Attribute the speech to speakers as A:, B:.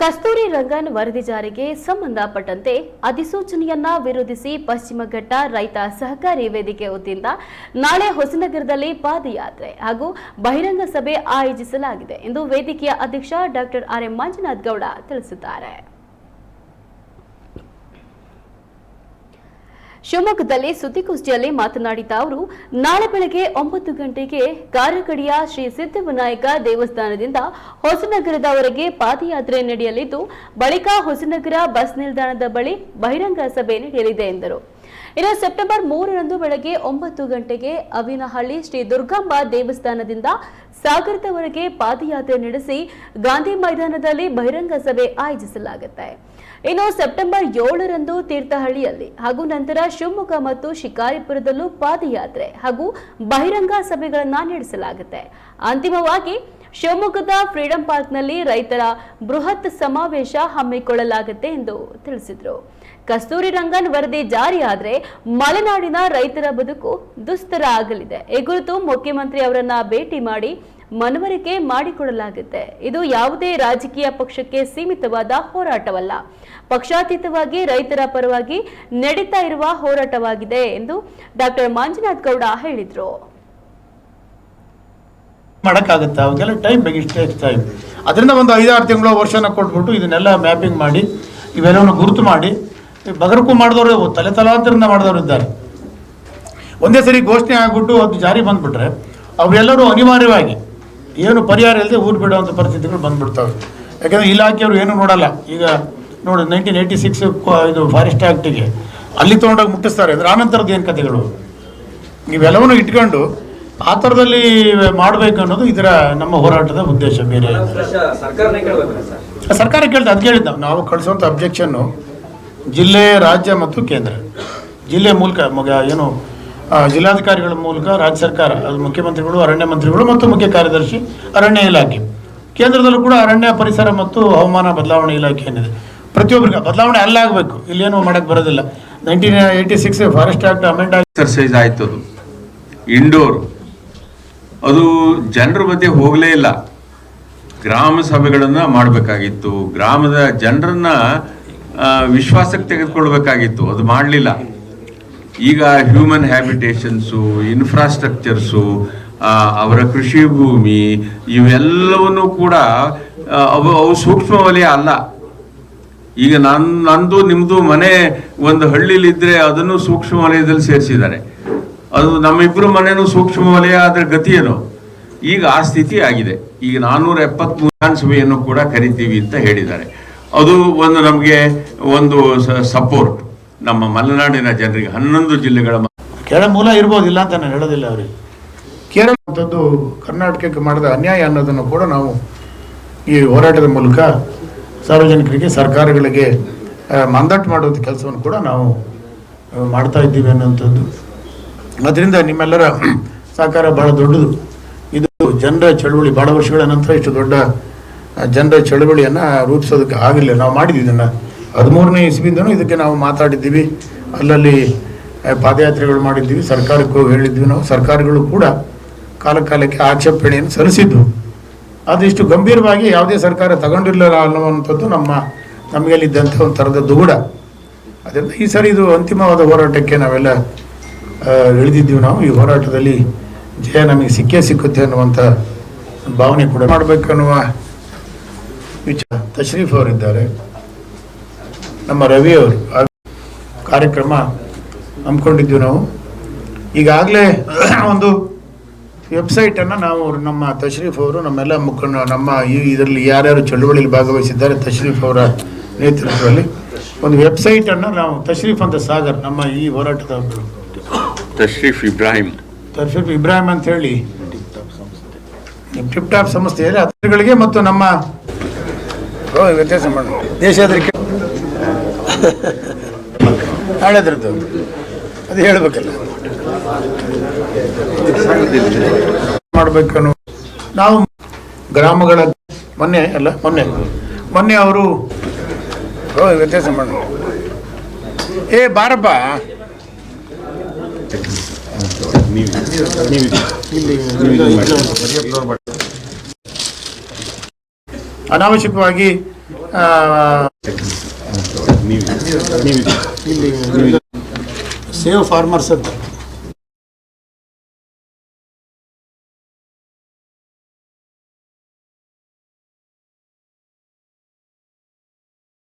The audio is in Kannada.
A: ಕಸ್ತೂರಿ ರಂಗನ್ ವರದಿ ಜಾರಿಗೆ ಸಂಬಂಧಪಟ್ಟಂತೆ ಅಧಿಸೂಚನೆಯನ್ನ ವಿರೋಧಿಸಿ ಪಶ್ಚಿಮ ಘಟ್ಟ ರೈತ ಸಹಕಾರಿ ವೇದಿಕೆ ವತಿಯಿಂದ ನಾಳೆ ಹೊಸನಗರದಲ್ಲಿ ಪಾದಯಾತ್ರೆ ಹಾಗೂ ಬಹಿರಂಗ ಸಭೆ ಆಯೋಜಿಸಲಾಗಿದೆ ಎಂದು ವೇದಿಕೆಯ ಅಧ್ಯಕ್ಷ ಡಾಕ್ಟರ್ ಆರ್.ಎಂ. ಮಂಜುನಾಥ್ ಗೌಡ ತಿಳಿಸಿದ್ದಾರೆ. ಶಿವಮೊಗ್ಗದಲ್ಲಿ ಸುದ್ದಿಗೋಷ್ಠಿಯಲ್ಲಿ ಮಾತನಾಡಿದ ಅವರು, ನಾಳೆ ಬೆಳಗ್ಗೆ 9 ಗಂಟೆಗೆ ಕಾರಕಡಿಯ ಶ್ರೀ ಸಿದ್ಧಿವಿನಾಯಕ ದೇವಸ್ಥಾನದಿಂದ ಹೊಸನಗರದವರೆಗೆ ಪಾದಯಾತ್ರೆ ನಡೆಯಲಿದ್ದು, ಬಳಿಕ ಹೊಸನಗರ ಬಸ್ ನಿಲ್ದಾಣದ ಬಳಿ ಬಹಿರಂಗ ಸಭೆ ನಡೆಯಲಿದೆ ಎಂದರು. ಇನ್ನು ಸೆಪ್ಟೆಂಬರ್ 3ರಂದು ಬೆಳಗ್ಗೆ 9 ಗಂಟೆಗೆ ಅವಿನಹಳ್ಳಿ ಶ್ರೀ ದುರ್ಗಾಂಬಾ ದೇವಸ್ಥಾನದಿಂದ ಸಾಗರದವರೆಗೆ ಪಾದಯಾತ್ರೆ ನಡೆಸಿ ಗಾಂಧಿ ಮೈದಾನದಲ್ಲಿ ಬಹಿರಂಗ ಸಭೆ ಆಯೋಜಿಸಲಾಗುತ್ತೆ. ಇನ್ನು ಸೆಪ್ಟೆಂಬರ್ 7ರಂದು ತೀರ್ಥಹಳ್ಳಿಯಲ್ಲಿ ಹಾಗೂ ನಂತರ ಶಿವಮೊಗ್ಗ ಮತ್ತು ಶಿಕಾರಿಪುರದಲ್ಲೂ ಪಾದಯಾತ್ರೆ ಹಾಗೂ ಬಹಿರಂಗ ಸಭೆಗಳನ್ನು ನಡೆಸಲಾಗುತ್ತೆ. ಅಂತಿಮವಾಗಿ ಶಿವಮೊಗ್ಗದ ಫ್ರೀಡಂ ಪಾರ್ಕ್ನಲ್ಲಿ ರೈತರ ಬೃಹತ್ ಸಮಾವೇಶ ಹಮ್ಮಿಕೊಳ್ಳಲಾಗುತ್ತೆ ಎಂದು ತಿಳಿಸಿದರು. ಕಸ್ತೂರಿ ರಂಗನ್ ವರದಿ ಜಾರಿಯಾದರೆ ಮಲೆನಾಡಿನ ರೈತರ ಬದುಕು ದುಸ್ತರ ಆಗಲಿದೆ. ಈ ಕುರಿತು ಮುಖ್ಯಮಂತ್ರಿ ಅವರನ್ನ ಭೇಟಿ ಮಾಡಿ ಮನವರಿಕೆ ಮಾಡಿಕೊಡಲಾಗುತ್ತೆ. ಇದು ಯಾವುದೇ ರಾಜಕೀಯ ಪಕ್ಷಕ್ಕೆ ಸೀಮಿತವಾದ ಹೋರಾಟವಲ್ಲ, ಪಕ್ಷಾತೀತವಾಗಿ ರೈತರ ಪರವಾಗಿ ನಡೀತಾ ಇರುವ ಹೋರಾಟವಾಗಿದೆ ಎಂದು ಡಾಕ್ಟರ್ ಮಂಜುನಾಥ್ ಗೌಡ ಹೇಳಿದರು.
B: ಮಾಡಕ್ಕಾಗುತ್ತೆ, ಅವಾಗೆಲ್ಲ ಟೈಮ್ ಟೈಮ್ ಅದರಿಂದ ಒಂದು 5-6 ತಿಂಗಳು ವರ್ಷನ ಕೊಟ್ಬಿಟ್ಟು ಇದನ್ನೆಲ್ಲ ಮ್ಯಾಪಿಂಗ್ ಮಾಡಿ ಇವೆಲ್ಲವನ್ನು ಗುರುತು ಮಾಡಿ ಬಗರಕ್ಕೂ ಮಾಡಿದವರು ತಲೆತಲಾಂತರದಿಂದ ಮಾಡಿದವರು ಇದ್ದಾರೆ. ಒಂದೇ ಸರಿ ಘೋಷಣೆ ಆಗ್ಬಿಟ್ಟು ಅದು ಜಾರಿ ಬಂದ್ಬಿಟ್ರೆ ಅವರೆಲ್ಲರೂ ಅನಿವಾರ್ಯವಾಗಿ ಏನು ಪರಿಹಾರ ಇಲ್ಲದೆ ಊರು ಬಿಡುವಂಥ ಪರಿಸ್ಥಿತಿಗಳು ಬಂದ್ಬಿಡ್ತವೆ. ಯಾಕೆಂದರೆ ಇಲಾಖೆಯವರು ಏನು ನೋಡಲ್ಲ. ಈಗ ನೋಡಿ 1986 ಇದು ಫಾರೆಸ್ಟ್ ಆ್ಯಕ್ಟಿಗೆ ಅಲ್ಲಿ ತೊಗೊಂಡೋಗಿ ಮುಟ್ಟಿಸ್ತಾರೆ ಅಂದರೆ ಆನಂತರದ್ದು ಏನು ಕಥೆಗಳು ಇವೆಲ್ಲವನ್ನೂ ಇಟ್ಕೊಂಡು ಆ ಥರದಲ್ಲಿ ಮಾಡಬೇಕು ಅನ್ನೋದು ಇದರ ನಮ್ಮ ಹೋರಾಟದ ಉದ್ದೇಶ. ಬೇರೆ ಸರ್ಕಾರ ಕೇಳ್ತಾ ಅದು ಕೇಳಿದ್ದು ನಾವು ಕಳಿಸುವಂಥ ಅಬ್ಜೆಕ್ಷನ್ನು ಜಿಲ್ಲೆ, ರಾಜ್ಯ ಮತ್ತು ಕೇಂದ್ರ. ಜಿಲ್ಲೆ ಮೂಲಕ ಏನು ಜಿಲ್ಲಾಧಿಕಾರಿಗಳ ಮೂಲಕ ರಾಜ್ಯ ಸರ್ಕಾರ, ಅದು ಮುಖ್ಯಮಂತ್ರಿಗಳು, ಅರಣ್ಯ ಮಂತ್ರಿಗಳು ಮತ್ತು ಮುಖ್ಯ ಕಾರ್ಯದರ್ಶಿ ಅರಣ್ಯ ಇಲಾಖೆ. ಕೇಂದ್ರದಲ್ಲೂ ಕೂಡ ಅರಣ್ಯ, ಪರಿಸರ ಮತ್ತು ಹವಾಮಾನ ಬದಲಾವಣೆ ಇಲಾಖೆ ಏನಿದೆ ಪ್ರತಿಯೊಬ್ಬರಿಗೆ ಬದಲಾವಣೆ ಅಲ್ಲಾಗಬೇಕು. ಇಲ್ಲೇನು ಮಾಡೋಕ್ಕೆ ಬರೋದಿಲ್ಲ. 1986 ಫಾರೆಸ್ಟ್ ಆಕ್ಟ್ ಅಮೆಂಡ್
C: ಎಕ್ಸರ್ಸೈಸ್ ಆಯ್ತು. ಅದು ಇಂಡೋರ್, ಅದು ಜನರ ಮಧ್ಯೆ ಹೋಗಲೇ ಇಲ್ಲ. ಗ್ರಾಮ ಸಭೆಗಳನ್ನು ಮಾಡಬೇಕಾಗಿತ್ತು, ಗ್ರಾಮದ ಜನರನ್ನ ವಿಶ್ವಾಸಕ್ಕೆ ತೆಗೆದುಕೊಳ್ಬೇಕಾಗಿತ್ತು, ಅದು ಮಾಡಲಿಲ್ಲ. ಈಗ ಹ್ಯೂಮನ್ ಹ್ಯಾಬಿಟೇಷನ್ಸು, ಇನ್ಫ್ರಾಸ್ಟ್ರಕ್ಚರ್ಸು, ಅವರ ಕೃಷಿ ಭೂಮಿ ಇವೆಲ್ಲವನ್ನೂ ಕೂಡ ಅವು ಸೂಕ್ಷ್ಮ ವಲಯ ಅಲ್ಲ. ಈಗ ನಂದು ನಿಮ್ಮದು ಮನೆ ಒಂದು ಹಳ್ಳಿಲಿದ್ದರೆ ಅದನ್ನು ಸೂಕ್ಷ್ಮ ವಲಯದಲ್ಲಿ ಸೇರಿಸಿದ್ದಾರೆ. ಅದು ನಮ್ಮಿಬ್ಬರು ಮನೆಯೂ ಸೂಕ್ಷ್ಮ ವಲಯ, ಅದರ ಗತಿಯೇನು ಈಗ ಆ ಸ್ಥಿತಿ ಆಗಿದೆ. ಈಗ 473 ವಿಧಾನಸಭೆಯನ್ನು ಕೂಡ ಕರಿತೀವಿ ಅಂತ ಹೇಳಿದ್ದಾರೆ. ಅದು ಒಂದು ನಮಗೆ ಒಂದು ಸಪೋರ್ಟ್ ನಮ್ಮ ಮಲೆನಾಡಿನ ಜನರಿಗೆ. 11 ಜಿಲ್ಲೆಗಳ
B: ಕೆಳ ಮೂಲ ಇರ್ಬೋದಿಲ್ಲ ಅಂತ ನಾನು ಹೇಳೋದಿಲ್ಲ. ಅವರಿಗೆ ಕೇರಳ ಅಂಥದ್ದು ಕರ್ನಾಟಕಕ್ಕೆ ಮಾಡಿದ ಅನ್ಯಾಯ ಅನ್ನೋದನ್ನು ಕೂಡ ನಾವು ಈ ಹೋರಾಟದ ಮೂಲಕ ಸಾರ್ವಜನಿಕರಿಗೆ, ಸರ್ಕಾರಗಳಿಗೆ ಮಂದಟ್ಟು ಮಾಡುವಂಥ ಕೆಲಸವನ್ನು ಕೂಡ ನಾವು ಮಾಡ್ತಾ ಇದ್ದೀವಿ ಅನ್ನೋಂಥದ್ದು. ಅದರಿಂದ ನಿಮ್ಮೆಲ್ಲರ ಸಹಕಾರ ಭಾಳ ದೊಡ್ಡದು. ಇದು ಜನರ ಚಳುವಳಿ, ಭಾಳ ವರ್ಷಗಳ ನಂತರ ಇಷ್ಟು ದೊಡ್ಡ ಜನರ ಚಳುವಳಿಯನ್ನು ರೂಪಿಸೋದಕ್ಕೆ ಆಗಿಲ್ಲ. ನಾವು ಮಾಡಿದ್ವಿ ಇದನ್ನು 13ನೇ ಇಸ್ವಿಯಿಂದನೂ ಇದಕ್ಕೆ ನಾವು ಮಾತಾಡಿದ್ದೀವಿ. ಅಲ್ಲಲ್ಲಿ ಪಾದಯಾತ್ರೆಗಳು ಮಾಡಿದ್ದೀವಿ, ಸರ್ಕಾರಕ್ಕೂ ಹೇಳಿದ್ವಿ ನಾವು. ಸರ್ಕಾರಗಳು ಕೂಡ ಕಾಲಕ್ಕೆ ಆಕ್ಷೇಪಣೆಯನ್ನು ಸಲ್ಲಿಸಿದ್ವು. ಅದಿಷ್ಟು ಗಂಭೀರವಾಗಿ ಯಾವುದೇ ಸರ್ಕಾರ ತಗೊಂಡಿರಲಿಲ್ಲ ಅನ್ನುವಂಥದ್ದು ನಮಗಲ್ಲಿದ್ದಂಥ ಒಂದು ಥರದ ದುಗುಡ. ಅದರಿಂದ ಈ ಸರಿ ಇದು ಅಂತಿಮವಾದ ಹೋರಾಟಕ್ಕೆ ನಾವೆಲ್ಲ ಇಳಿದಿದ್ದೀವಿ. ನಾವು ಈ ಹೋರಾಟದಲ್ಲಿ ಜಯ ನಮಗೆ ಸಿಕ್ಕುತ್ತೆ ಅನ್ನುವಂಥ ಭಾವನೆ ಕೂಡ ಮಾಡಬೇಕನ್ನುವ ವಿಚಾರ. ತಶ್ರೀಫ್ ಅವರಿದ್ದಾರೆ, ನಮ್ಮ ರವಿ ಅವರು ಕಾರ್ಯಕ್ರಮ ಹಮ್ಮಿಕೊಂಡಿದ್ದೀವಿ ನಾವು. ಈಗಾಗಲೇ ಒಂದು ವೆಬ್ಸೈಟನ್ನು ನಾವು ನಮ್ಮ ತಶ್ರೀಫ್ ಅವರು, ನಮ್ಮೆಲ್ಲ ಮುಖಂಡ, ನಮ್ಮ ಇದರಲ್ಲಿ ಯಾರ್ಯಾರು ಚಳುವಳಿಯಲ್ಲಿ ಭಾಗವಹಿಸಿದ್ದಾರೆ ತಶ್ರೀಫ್ ಅವರ ನೇತೃತ್ವದಲ್ಲಿ ಒಂದು ವೆಬ್ಸೈಟನ್ನು ನಾವು, ತಶ್ರೀಫ್ ಅಂತ ಸಾಗರ್, ನಮ್ಮ ಈ ಹೋರಾಟದ
C: ತಶ್ರೀಫ್ ಇಬ್ರಾಹಿಂ
B: ಅಂತ ಹೇಳಿ ಟಿಪ್ ಟಾಪ್ ಸಂಸ್ಥೆಯಲ್ಲಿ ಅತಿಥಿಗಳಿಗೆ ಮತ್ತು ನಮ್ಮ ವ್ಯತ್ಯಾಸ ಮಾಡ ದೇಶಾದ್ರಿಕೆ ಹೇಳಿದ್ರದ್ದು ಅದು ಹೇಳಬೇಕಲ್ಲ ಮಾಡಬೇಕನ್ನು ನಾವು ಗ್ರಾಮಗಳ ಮೊನ್ನೆ ಅವರು ವ್ಯತ್ಯಾಸ ಮಾಡ ಬಾರಪ್ಪ ಅನಾವಶ್ಯಕವಾಗಿ ಇಲ್ಲಿ ಸೇವ್ ಫಾರ್ಮರ್ಸ್ ಅಂತ